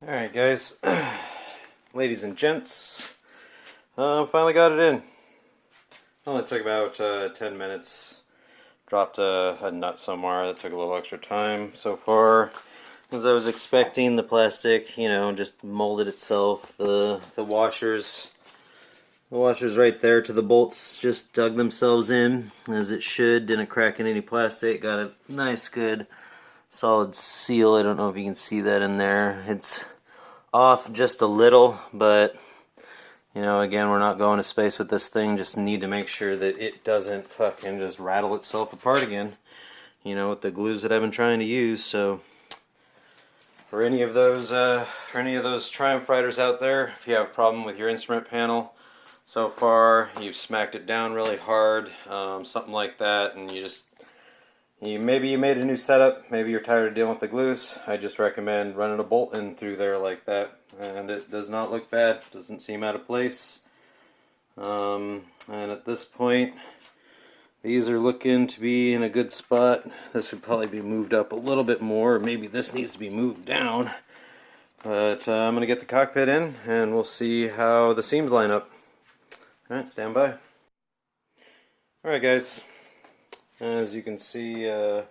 Alright guys, ladies and gents, finally got it in. Only took about 10 minutes. Dropped a nut somewhere that took a little extra time so far. As I was expecting, the plastic, you know, just molded itself. The washers right there to the bolts just dug themselves in as it should. Didn't crack in any plastic. Got a nice good solid seal. I don't know if you can see that in there. It's off just a little, but you know, again, we're not going to space with this thing. Just need to make sure that it doesn't fucking just rattle itself apart again, you know, with the glues that I've been trying to use. So for any of those Triumph riders out there, if you have a problem with your instrument panel so far, you've smacked it down really hard, something like that, and maybe you made a new setup, maybe you're tired of dealing with the glues, I just recommend running a bolt in through there like that, and it does not look bad, doesn't seem out of place. And at this point, these are looking to be in a good spot. This would probably be moved up a little bit more, or maybe this needs to be moved down. But I'm going to get the cockpit in, and we'll see how the seams line up. Alright, stand by. Alright guys, as you can see, I'm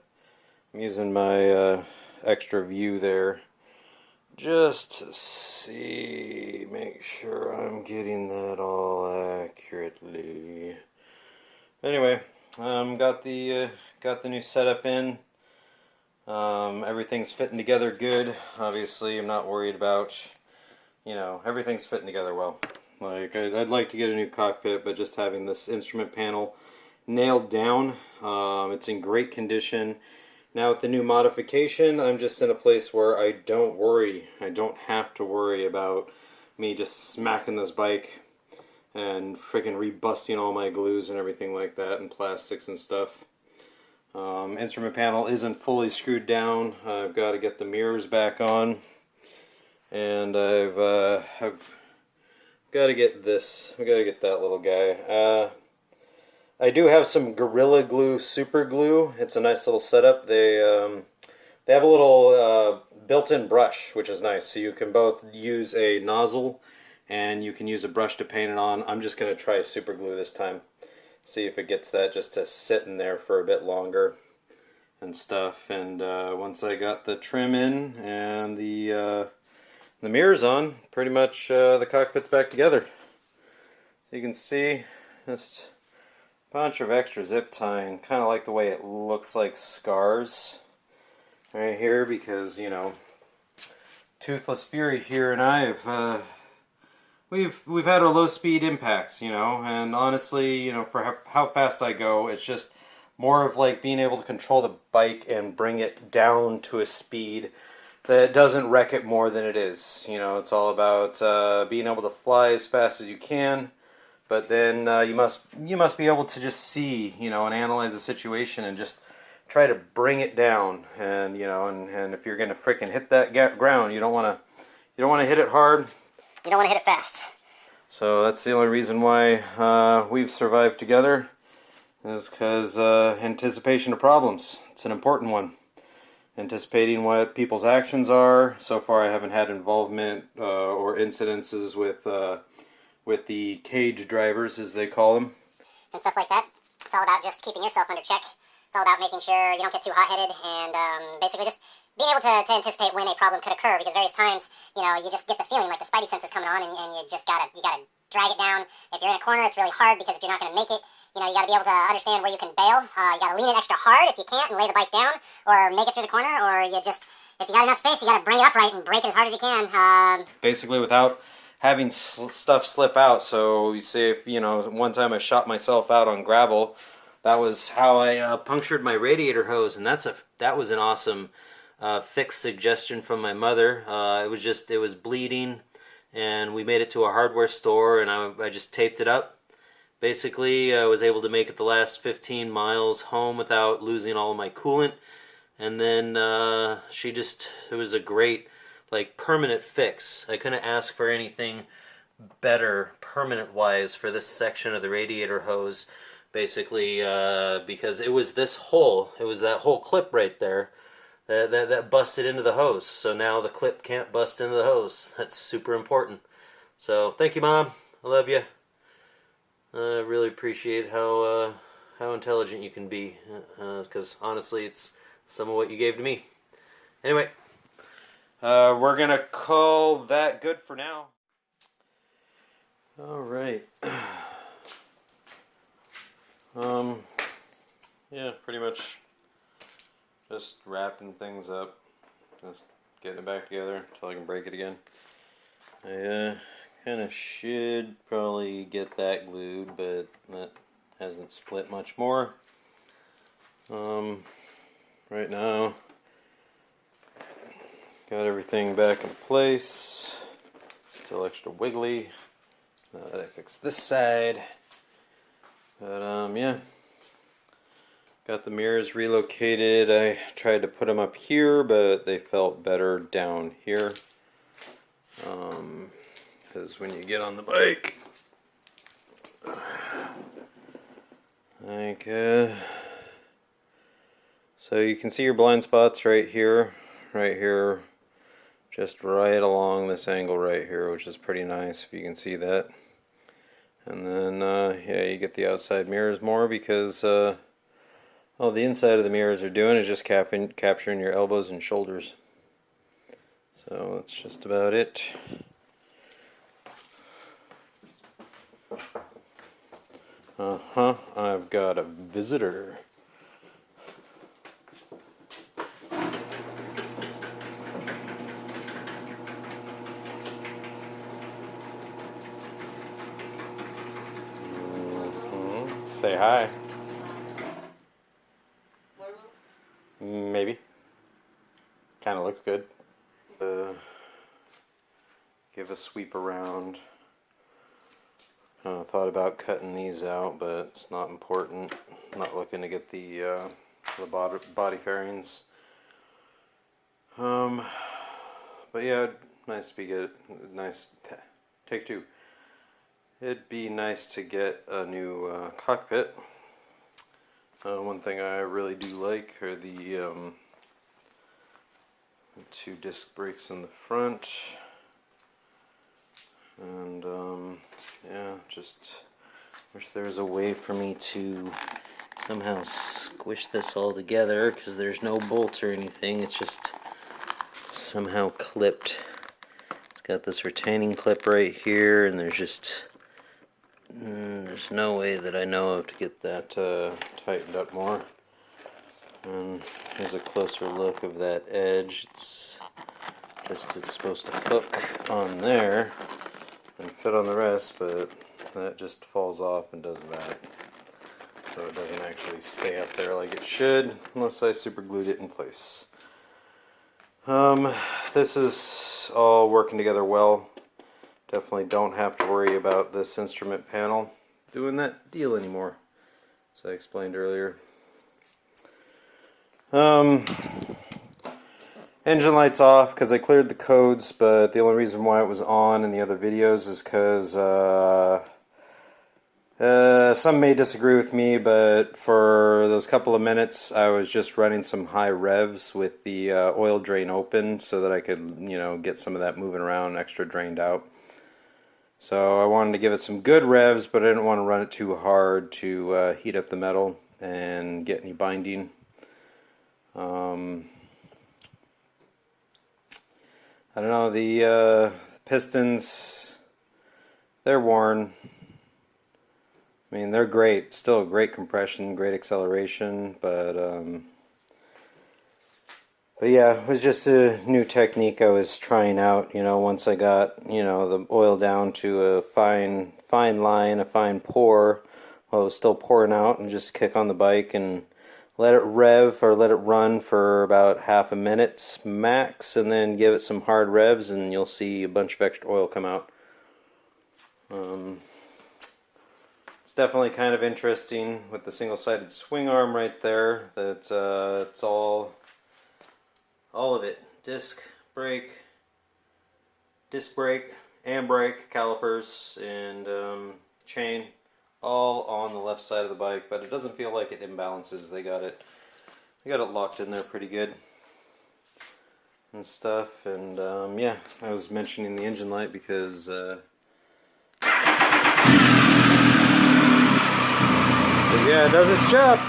using my extra view there just to see, make sure I'm getting that all accurately. Anyway, got the new setup in. Everything's fitting together good. Obviously, I'm not worried about, you know, everything's fitting together well. Like, I'd like to get a new cockpit, but just having this instrument panel nailed down, it's in great condition. Now with the new modification, I'm just in a place where I don't have to worry about me just smacking this bike and freaking rebusting all my glues and everything like that and plastics and stuff. Instrument panel isn't fully screwed down. I've got to get the mirrors back on, and I've got to get this. I've got to get that little guy. I do have some Gorilla Glue super glue. It's a nice little setup. They have a little built-in brush, which is nice. So you can both use a nozzle and you can use a brush to paint it on. I'm just going to try super glue this time. See if it gets that just to sit in there for a bit longer and stuff. And once I got the trim in and the mirrors on, pretty much the cockpit's back together. So you can see just a bunch of extra zip tying. Kind of like the way it looks like scars right here, because, you know, Toothless Fury here and I have we've had our low speed impacts, you know, and honestly, you know, for how fast I go, it's just more of like being able to control the bike and bring it down to a speed that doesn't wreck it more than it is. You know, it's all about being able to fly as fast as you can, but then you must be able to just see, you know, and analyze the situation and just try to bring it down. And you know, and if you're gonna frickin' hit that ground, you don't want to hit it hard. You don't want to hit it fast. So that's the only reason why we've survived together, is because anticipation of problems. It's an important one. Anticipating what people's actions are. So far I haven't had involvement or incidences with the cage drivers, as they call them. And stuff like that. It's all about just keeping yourself under check. It's all about making sure you don't get too hot-headed, and basically just being able to anticipate when a problem could occur, because various times, you know, you just get the feeling like the spidey sense is coming on, and you just gotta drag it down. If you're in a corner, it's really hard, because if you're not gonna make it, you know, you gotta be able to understand where you can bail. You gotta lean it extra hard if you can't and lay the bike down, or make it through the corner, or you just, if you got enough space, you gotta bring it upright and brake it as hard as you can. Basically without having stuff slip out. So you say, if, you know, one time I shot myself out on gravel, that was how I punctured my radiator hose, and that was an awesome fix suggestion from my mother. It was bleeding, and we made it to a hardware store, and I just taped it up. Basically, I was able to make it the last 15 miles home without losing all of my coolant, And then it was a great, like, permanent fix. I couldn't ask for anything better permanent wise for this section of the radiator hose, basically, because it was this hole, it was that whole clip right there that busted into the hose. So now the clip can't bust into the hose. That's super important. So thank you, Mom. I love you. I really appreciate how intelligent you can be, because honestly, it's some of what you gave to me. Anyway, we're gonna call that good for now. All right. Yeah, pretty much just wrapping things up, just getting it back together until I can break it again. I kind of should probably get that glued, but that hasn't split much more. Right now, got everything back in place. Still extra wiggly. Now that I fixed this side. But yeah. Got the mirrors relocated. I tried to put them up here, but they felt better down here. Because when you get on the bike, like, so you can see your blind spots right here, just right along this angle right here, which is pretty nice if you can see that. And then, yeah, you get the outside mirrors more because all the inside of the mirrors are doing is just capturing your elbows and shoulders. So that's just about it. I've got a visitor. Say hi. Maybe. Kind of looks good. Give a sweep around. Thought about cutting these out, but it's not important. I'm not looking to get the body fairings. But yeah, nice to be good. Nice. Take two. It'd be nice to get a new cockpit. One thing I really do like are the two disc brakes in the front. And yeah, just wish there was a way for me to somehow squish this all together, because there's no bolts or anything. It's just somehow clipped. It's got this retaining clip right here, and there's just there's no way that I know of to get that tightened up more. And here's a closer look of that edge. It's supposed to hook on there and fit on the rest, but that just falls off and does that. So it doesn't actually stay up there like it should unless I super glued it in place. This is all working together well. Definitely don't have to worry about this instrument panel doing that deal anymore, as I explained earlier. Engine light's off because I cleared the codes, but the only reason why it was on in the other videos is because some may disagree with me, but for those couple of minutes I was just running some high revs with the oil drain open so that I could, you know, get some of that moving around, extra drained out. So I wanted to give it some good revs, but I didn't want to run it too hard to heat up the metal and get any binding. I don't know, the pistons, they're worn. I mean, they're great, still great compression, great acceleration, but yeah, it was just a new technique I was trying out, you know, once I got, you know, the oil down to a fine line, a fine pour, while it was still pouring out, and just kick on the bike and let it rev or let it run for about half a minute max, and then give it some hard revs, and you'll see a bunch of extra oil come out. It's definitely kind of interesting with the single-sided swing arm right there that it's all all of it. Disc brake, and brake, calipers, and chain, all on the left side of the bike, but it doesn't feel like it imbalances. They got it locked in there pretty good and stuff. And yeah, I was mentioning the engine light because yeah, it does its job.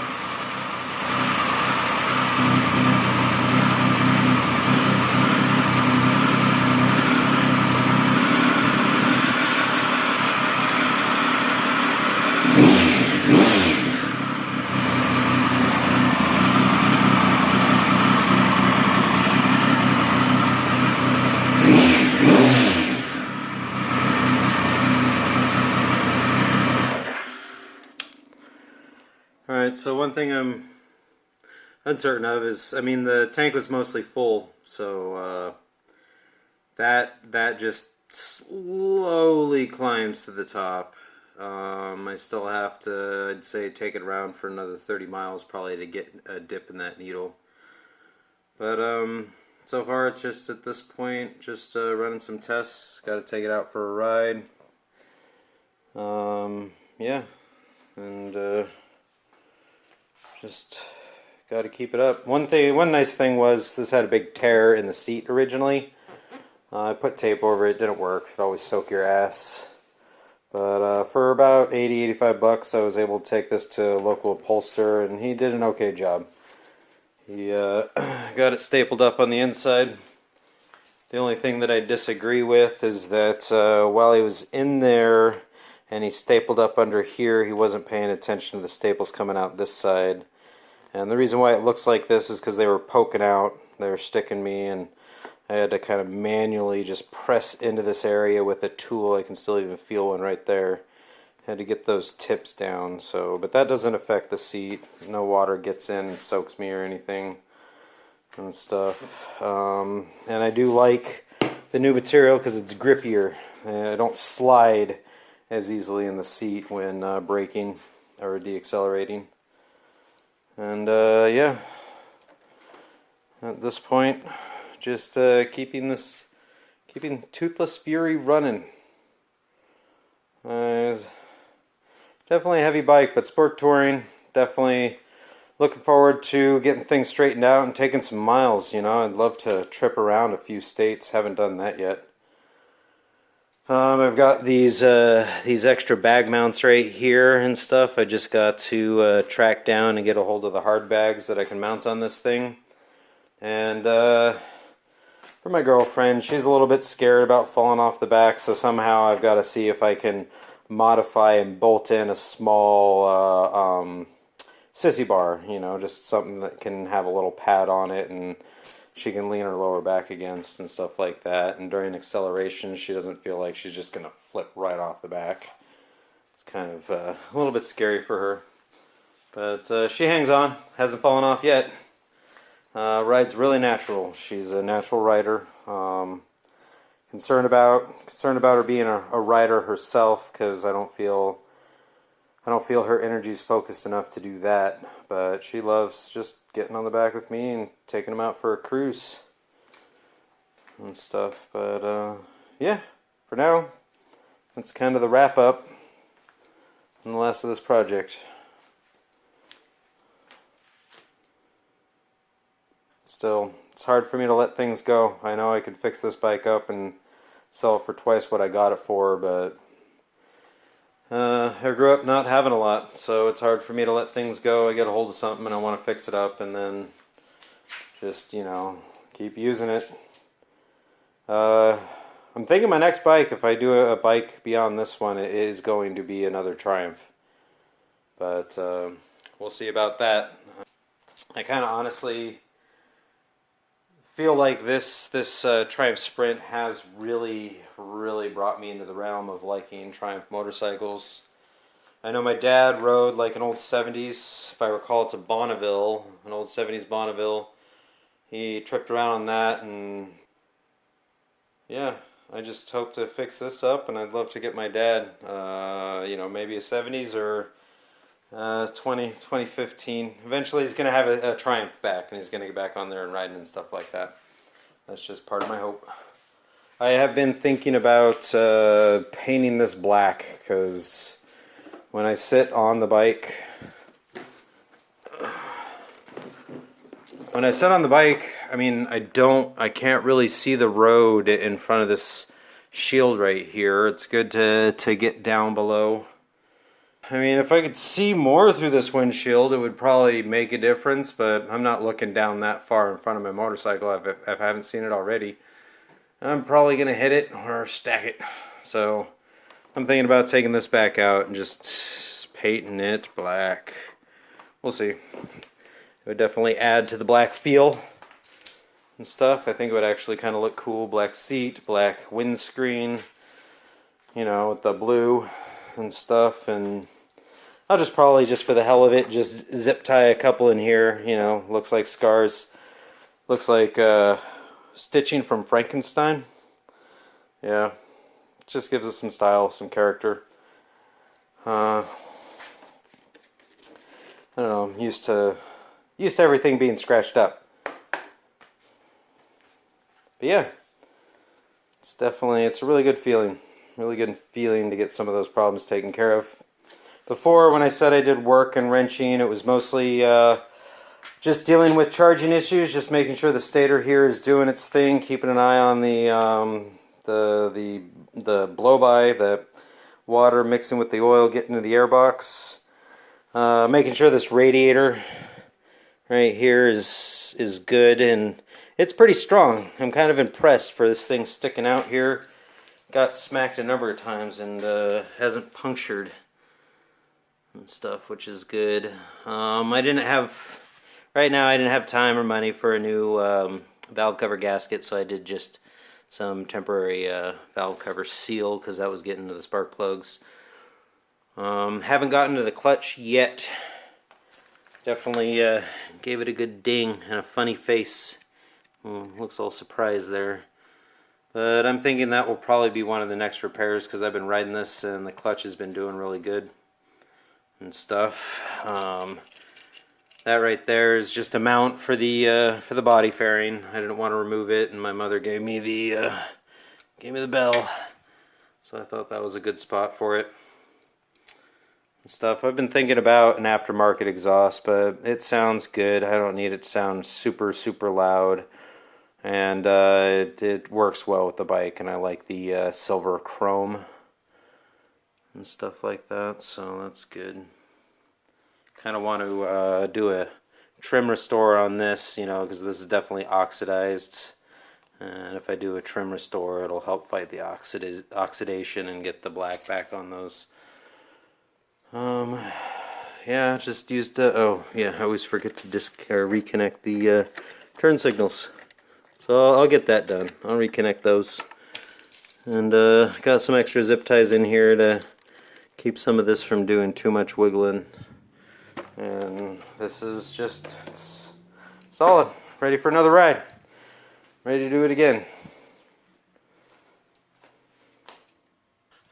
Alright, so one thing I'm uncertain of is, I mean, the tank was mostly full, so that just slowly climbs to the top. I still have to, I'd say, take it around for another 30 miles probably to get a dip in that needle. But so far it's just at this point just running some tests. Got to take it out for a ride. Yeah, and just got to keep it up. One nice thing was this had a big tear in the seat originally. I put tape over it, didn't work. It always soak your ass. But for about $80-85, I was able to take this to a local upholsterer, and he did an okay job. He got it stapled up on the inside. The only thing that I disagree with is that while he was in there and he stapled up under here, he wasn't paying attention to the staples coming out this side. And the reason why it looks like this is because they were poking out. They were sticking me, and I had to kind of manually just press into this area with a tool. I can still even feel one right there. Had to get those tips down. So, but that doesn't affect the seat. No water gets in and soaks me or anything and stuff. And I do like the new material because it's grippier. I don't slide as easily in the seat when braking or deaccelerating. And yeah, at this point, just keeping Toothless Fury running. It's definitely a heavy bike, but sport touring, definitely looking forward to getting things straightened out and taking some miles. You know, I'd love to trip around a few states. Haven't done that yet. I've got these extra bag mounts right here and stuff. I just got to track down and get a hold of the hard bags that I can mount on this thing. And for my girlfriend, she's a little bit scared about falling off the back, so somehow I've got to see if I can modify and bolt in a small sissy bar, you know, just something that can have a little pad on it and she can lean her lower back against and stuff like that. And during acceleration, she doesn't feel like she's just going to flip right off the back. It's kind of a little bit scary for her. But she hangs on, hasn't fallen off yet. Rides really natural. She's a natural rider. Concerned about her being a rider herself because I don't feel her energy's focused enough to do that. But she loves just getting on the back with me and taking them out for a cruise and stuff. But yeah, for now, that's kind of the wrap up and the last of this project. Still, it's hard for me to let things go. I know I could fix this bike up and sell it for twice what I got it for, but I grew up not having a lot, so it's hard for me to let things go. I get a hold of something and I want to fix it up and then just, you know, keep using it. I'm thinking my next bike, if I do a bike beyond this one, it is going to be another Triumph. But we'll see about that. I kind of honestly feel like this Triumph Sprint has really brought me into the realm of liking Triumph motorcycles. I know my dad rode like an old 70s, if I recall it's a Bonneville, an old 70s Bonneville. He tripped around on that, and yeah, I just hope to fix this up, and I'd love to get my dad, you know, maybe a 70s or 2015. Eventually he's going to have a Triumph back, and he's going to get back on there and riding and stuff like that. That's just part of my hope. I have been thinking about painting this black, because when I sit on the bike, I mean, I can't really see the road in front of this shield right here. It's good to get down below. I mean, if I could see more through this windshield, it would probably make a difference, but I'm not looking down that far in front of my motorcycle if I haven't seen it already. I'm probably going to hit it or stack it. So I'm thinking about taking this back out and just painting it black. We'll see. It would definitely add to the black feel and stuff. I think it would actually kind of look cool. Black seat, black windscreen, you know, with the blue and stuff. And I'll just probably, just for the hell of it, just zip tie a couple in here. You know, looks like scars. Looks like stitching from Frankenstein. Yeah, just gives us some style, some character. I don't know, I'm used to everything being scratched up. But yeah, it's a really good feeling. Really good feeling to get some of those problems taken care of. Before, when I said I did work and wrenching, it was mostly just dealing with charging issues, just making sure the stator here is doing its thing, keeping an eye on the blow-by, the water mixing with the oil getting into the airbox, making sure this radiator right here is good, and it's pretty strong. I'm kind of impressed for this thing sticking out here. Got smacked a number of times and hasn't punctured and stuff, which is good. Right now I didn't have time or money for a new valve cover gasket, so I did just some temporary valve cover seal, because that was getting to the spark plugs. Haven't gotten to the clutch yet. Definitely gave it a good ding and a funny face. Looks all surprised there. But I'm thinking that will probably be one of the next repairs, because I've been riding this and the clutch has been doing really good and stuff. That right there is just a mount for the body fairing. I didn't want to remove it, and my mother gave me the bell, so I thought that was a good spot for it and stuff. I've been thinking about an aftermarket exhaust, but it sounds good. I don't need it to sound super loud. And it works well with the bike, and I like the silver chrome and stuff like that, so that's good. Kind of want to do a trim restore on this, you know, because this is definitely oxidized. And if I do a trim restore, it'll help fight the oxidation and get the black back on those. Yeah, just used oh yeah, I always forget to reconnect the turn signals. So I'll get that done. I'll reconnect those. And got some extra zip ties in here to keep some of this from doing too much wiggling. And this is just solid. Ready for another ride. Ready to do it again.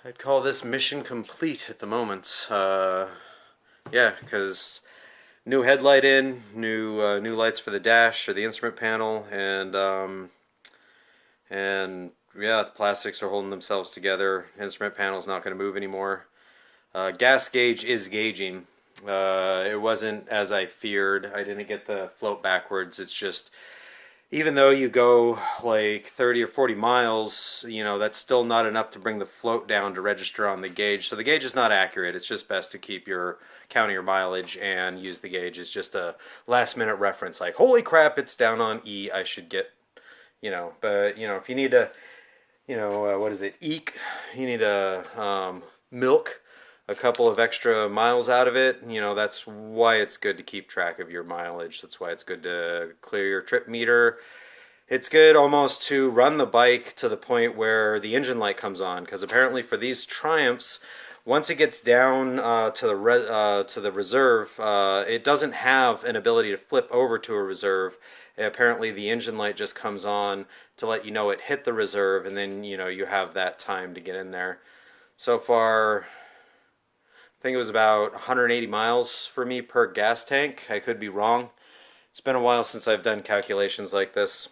I'd call this mission complete at the moment. Yeah, because new headlight in, new lights for the dash or the instrument panel, and yeah, the plastics are holding themselves together. Instrument panel's not going to move anymore. Gas gauge is gauging. It wasn't as I feared. I didn't get the float backwards. It's just, even though you go like 30 or 40 miles, you know, that's still not enough to bring the float down to register on the gauge. So the gauge is not accurate. It's just best to keep counting your mileage and use the gauge. It's just a last minute reference, like, holy crap, it's down on E, I should get, you know. But, you know, if you need to, you know, what is it, eke, you need to milk a couple of extra miles out of it, you know, that's why it's good to keep track of your mileage. That's why it's good to clear your trip meter. It's good almost to run the bike to the point where the engine light comes on, because apparently for these Triumphs, once it gets down to the reserve, it doesn't have an ability to flip over to a reserve. Apparently the engine light just comes on to let you know it hit the reserve, and then, you know, you have that time to get in there. So far think it was about 180 miles for me per gas tank. I could be wrong. It's been a while since I've done calculations like this.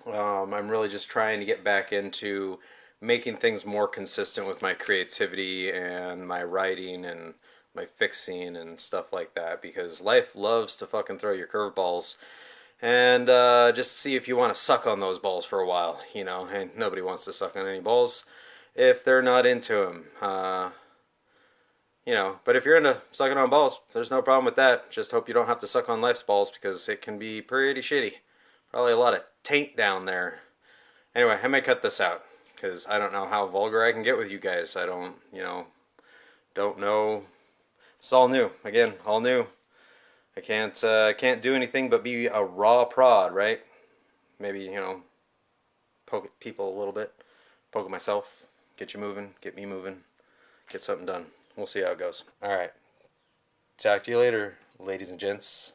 I'm really just trying to get back into making things more consistent with my creativity and my writing and my fixing and stuff like that, because life loves to fucking throw your curveballs and just see if you want to suck on those balls for a while, you know, and nobody wants to suck on any balls if they're not into them. You know, but if you're into sucking on balls, there's no problem with that. Just hope you don't have to suck on life's balls, because it can be pretty shitty. Probably a lot of taint down there. Anyway, I may cut this out, because I don't know how vulgar I can get with you guys. I don't, you know, don't know. It's all new. Again, all new. I can't do anything but be a raw prod, right? Maybe, you know, poke at people a little bit. Poke at myself. Get you moving. Get me moving. Get something done. We'll see how it goes. Alright. Talk to you later, ladies and gents.